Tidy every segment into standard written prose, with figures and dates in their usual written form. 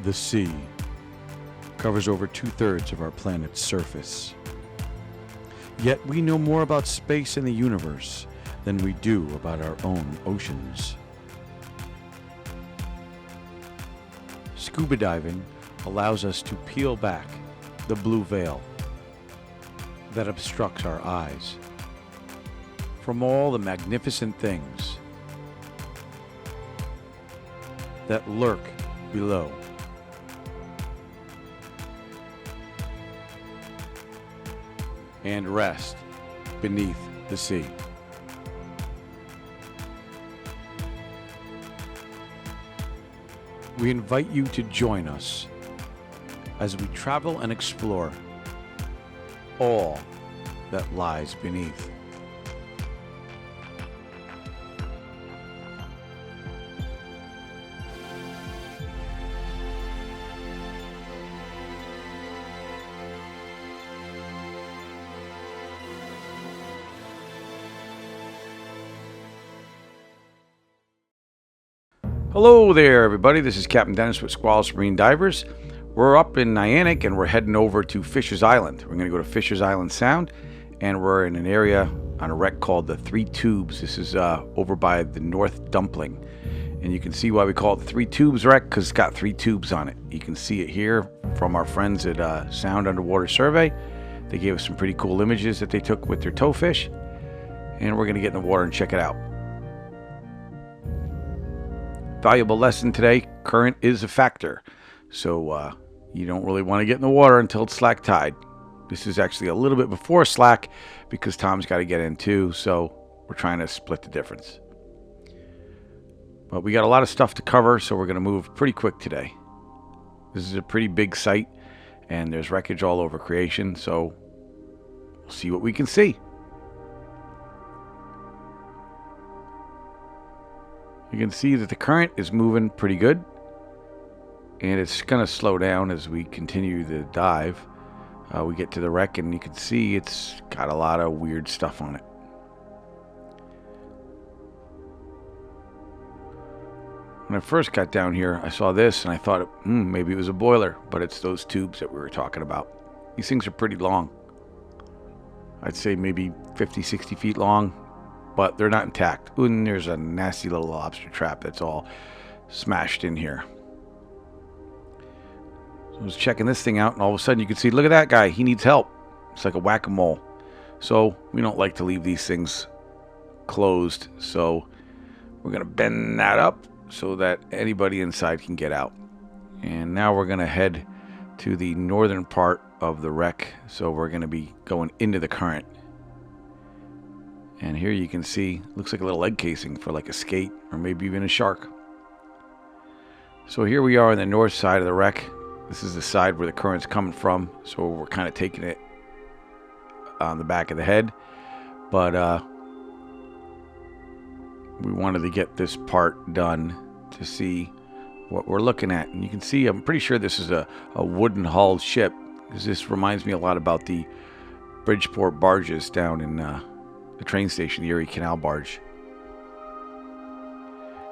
The sea covers over 2/3 of our planet's surface. Yet we know more about space and the universe than we do about our own oceans. Scuba diving allows us to peel back the blue veil that obstructs our eyes from all the magnificent things that lurk below. And rest beneath the sea. We invite you to join us as we travel and explore all that lies beneath. Hello there, everybody. This is Captain Dennis with Squalus Marine Divers. We're up in Niantic and we're heading over to Fisher's Island. We're going to go to Fisher's Island Sound, and we're in an area on a wreck called the Three Tubes. This is over by the North Dumpling. And you can see why we call it the Three Tubes wreck, because it's got 3 tubes on it. You can see it here from our friends at Sound Underwater Survey. They gave us some pretty cool images that they took with their towfish. And we're going to get in the water and check it out. Valuable lesson today: current is a factor, so you don't really want to get in the water until it's slack tide. This is actually a little bit before slack because Tom's got to get in too, so we're trying to split the difference. But we got a lot of stuff to cover, so we're going to move pretty quick today. This is a pretty big site, and there's wreckage all over creation, so we'll see what we can see. You can see that the current is moving pretty good, and it's going to slow down as we continue the dive. We get to the wreck, and you can see it's got a lot of weird stuff on it. When I first got down here, I saw this, and I thought maybe it was a boiler, but it's those tubes that we were talking about. These things are pretty long. I'd say maybe 50, 60 feet long. But they're not intact. Ooh, and there's a nasty little lobster trap that's all smashed in here. So I was checking this thing out, and all of a sudden you can see, look at that guy. He needs help. It's like a whack-a-mole. So we don't like to leave these things closed. So we're going to bend that up so that anybody inside can get out. And now we're going to head to the northern part of the wreck. So we're going to be going into the current. And here you can see, looks like a little egg casing for like a skate or maybe even a shark. So here we are on the north side of the wreck. This is the side where the current's coming from. So we're kind of taking it on the back of the head. But we wanted to get this part done to see what we're looking at. And you can see, I'm pretty sure this is a wooden hulled ship, because this reminds me a lot about the Bridgeport barges down in the train station, the Erie Canal barge.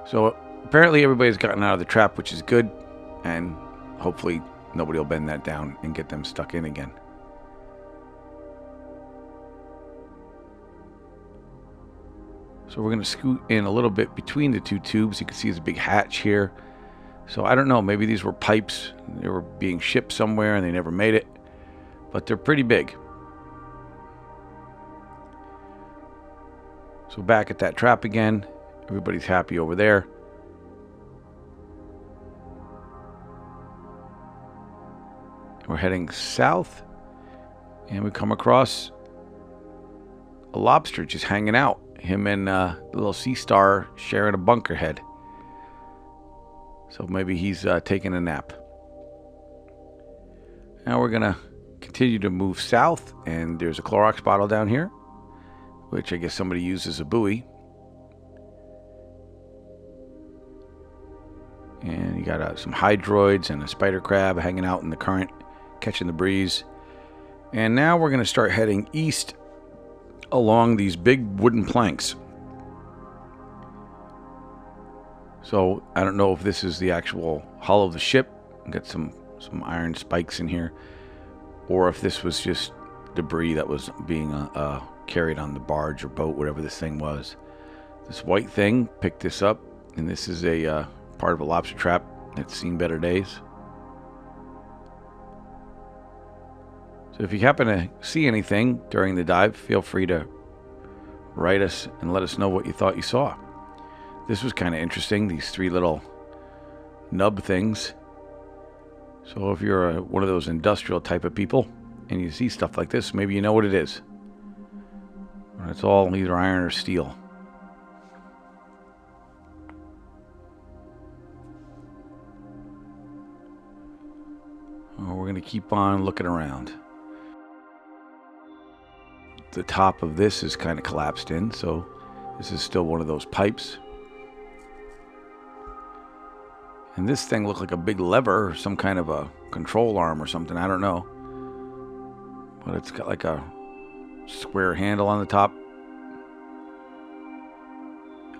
So apparently everybody's gotten out of the trap, which is good, and hopefully nobody will bend that down and get them stuck in again. So we're going to scoot in a little bit between the 2 tubes. You can see there's a big hatch here. So I don't know, maybe these were pipes. They were being shipped somewhere and they never made it, but they're pretty big. So back at that trap again. Everybody's happy over there. We're heading south, and we come across a lobster just hanging out. Him and the little sea star sharing a bunker head. So maybe he's taking a nap. Now we're going to continue to move south, and there's a Clorox bottle down here, which I guess somebody used as a buoy. And you got some hydroids and a spider crab hanging out in the current, catching the breeze. And now we're going to start heading east along these big wooden planks. So I don't know if this is the actual hull of the ship Got some iron spikes in here, or if this was just debris that was being carried on the barge or boat, whatever this thing was. This white thing picked this up, and this is a part of a lobster trap that's seen better days. So if you happen to see anything during the dive, feel free to write us and let us know what you thought you saw. This was kind of interesting, these three little nub things. So if you're one of those industrial type of people and you see stuff like this, maybe you know what it is. It's all either iron or steel. We're going to keep on looking around. The top of this is kind of collapsed in, so this is still one of those pipes. And this thing looked like a big lever or some kind of a control arm or something. I don't know. But it's got like a square handle on the top.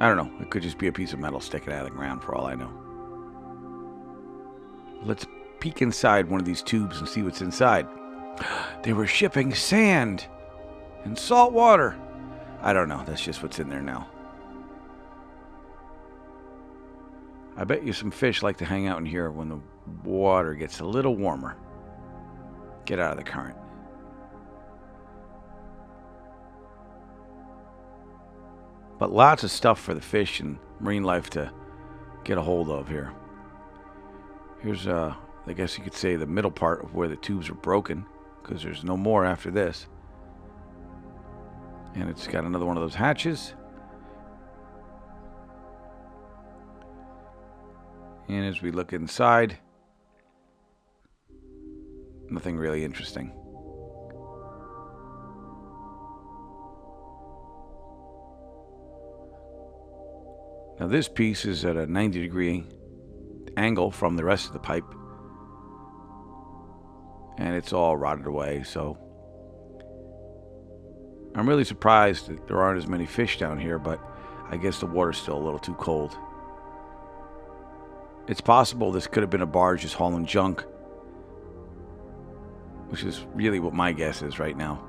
I don't know. It could just be a piece of metal sticking out of the ground for all I know. Let's peek inside one of these tubes and see what's inside. They were shipping sand and salt water. I don't know. That's just what's in there now. I bet you some fish like to hang out in here when the water gets a little warmer. Get out of the current. But lots of stuff for the fish and marine life to get a hold of here. Here's, I guess you could say, the middle part of where the tubes are broken, because there's no more after this. And it's got another one of those hatches. And as we look inside, nothing really interesting. Now this piece is at a 90-degree angle from the rest of the pipe. And it's all rotted away, so I'm really surprised that there aren't as many fish down here, but I guess the water's still a little too cold. It's possible this could have been a barge just hauling junk, which is really what my guess is right now.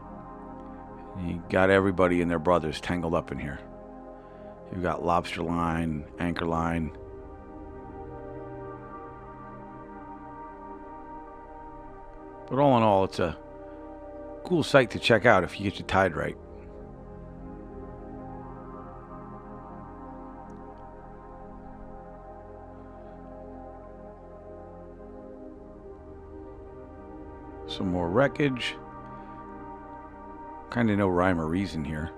You got everybody and their brothers tangled up in here. You've got lobster line, anchor line. But all in all, it's a cool sight to check out if you get your tide right. Some more wreckage. Kind of no rhyme or reason here,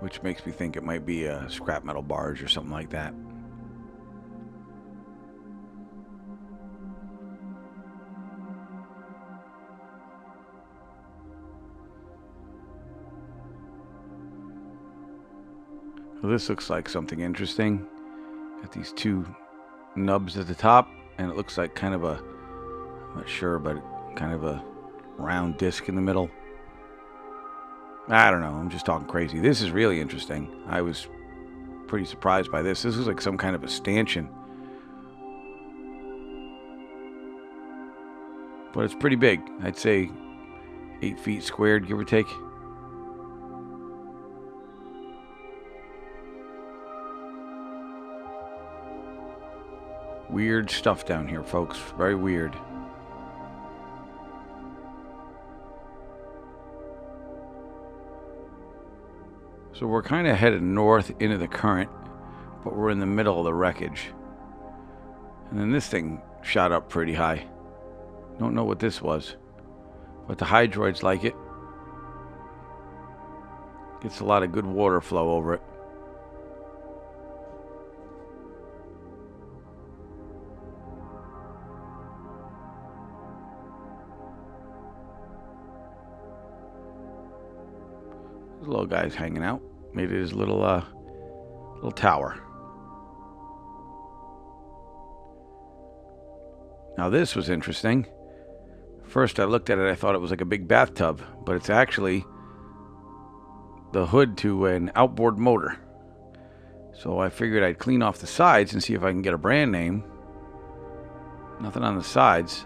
which makes me think it might be a scrap metal barge or something like that. Well, this looks like something interesting. Got these two nubs at the top, and it looks like kind of a, I'm not sure, but kind of a round disc in the middle. I don't know, I'm just talking crazy. This is really interesting. I was pretty surprised by this. This is like some kind of a stanchion. But it's pretty big. I'd say 8 feet squared, give or take. Weird stuff down here, folks. Very weird. So we're kind of headed north into the current, but we're in the middle of the wreckage. And then this thing shot up pretty high. Don't know what this was, but the hydroids like it. Gets a lot of good water flow over it. This little guy's hanging out. Made his little tower. Now this was interesting. First I looked at it, I thought it was like a big bathtub, but it's actually the hood to an outboard motor. So I figured I'd clean off the sides and see if I can get a brand name. Nothing on the sides.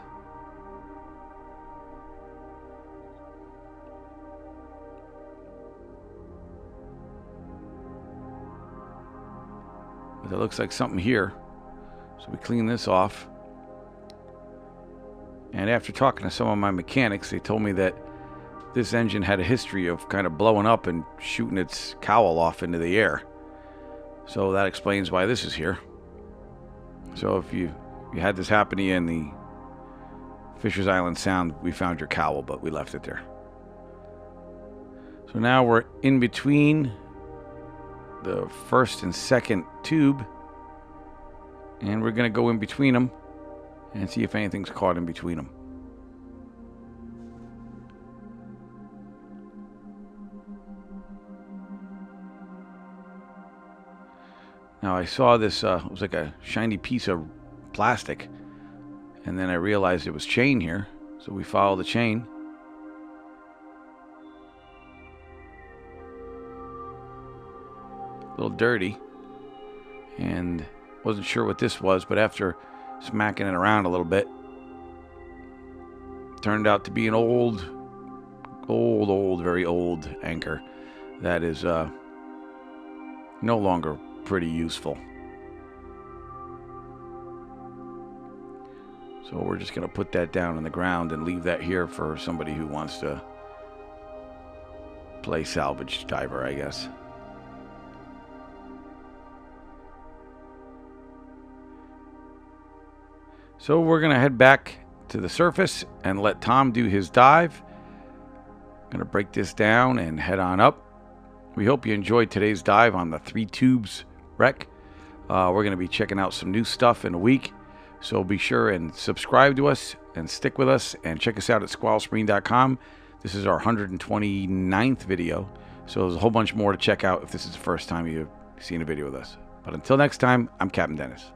But it looks like something here. So we clean this off. And after talking to some of my mechanics, they told me that this engine had a history of kind of blowing up and shooting its cowl off into the air. So that explains why this is here. So if you had this happen to you in the Fisher's Island Sound, we found your cowl, but we left it there. So now we're in between the first and second tube, and we're going to go in between them and see if anything's caught in between them. Now I saw this, it was like a shiny piece of plastic, and then I realized it was chain here, so we follow the chain. A little dirty, and wasn't sure what this was, but after smacking it around a little bit, turned out to be an old, very old anchor that is no longer pretty useful. So we're just going to put that down on the ground and leave that here for somebody who wants to play salvage diver, I guess. So we're going to head back to the surface and let Tom do his dive. I'm going to break this down and head on up. We hope you enjoyed today's dive on the 3 Tubes wreck. We're going to be checking out some new stuff in a week. So be sure and subscribe to us and stick with us and check us out at squalusmarine.com. This is our 129th video. So there's a whole bunch more to check out if this is the first time you've seen a video with us. But until next time, I'm Captain Dennis.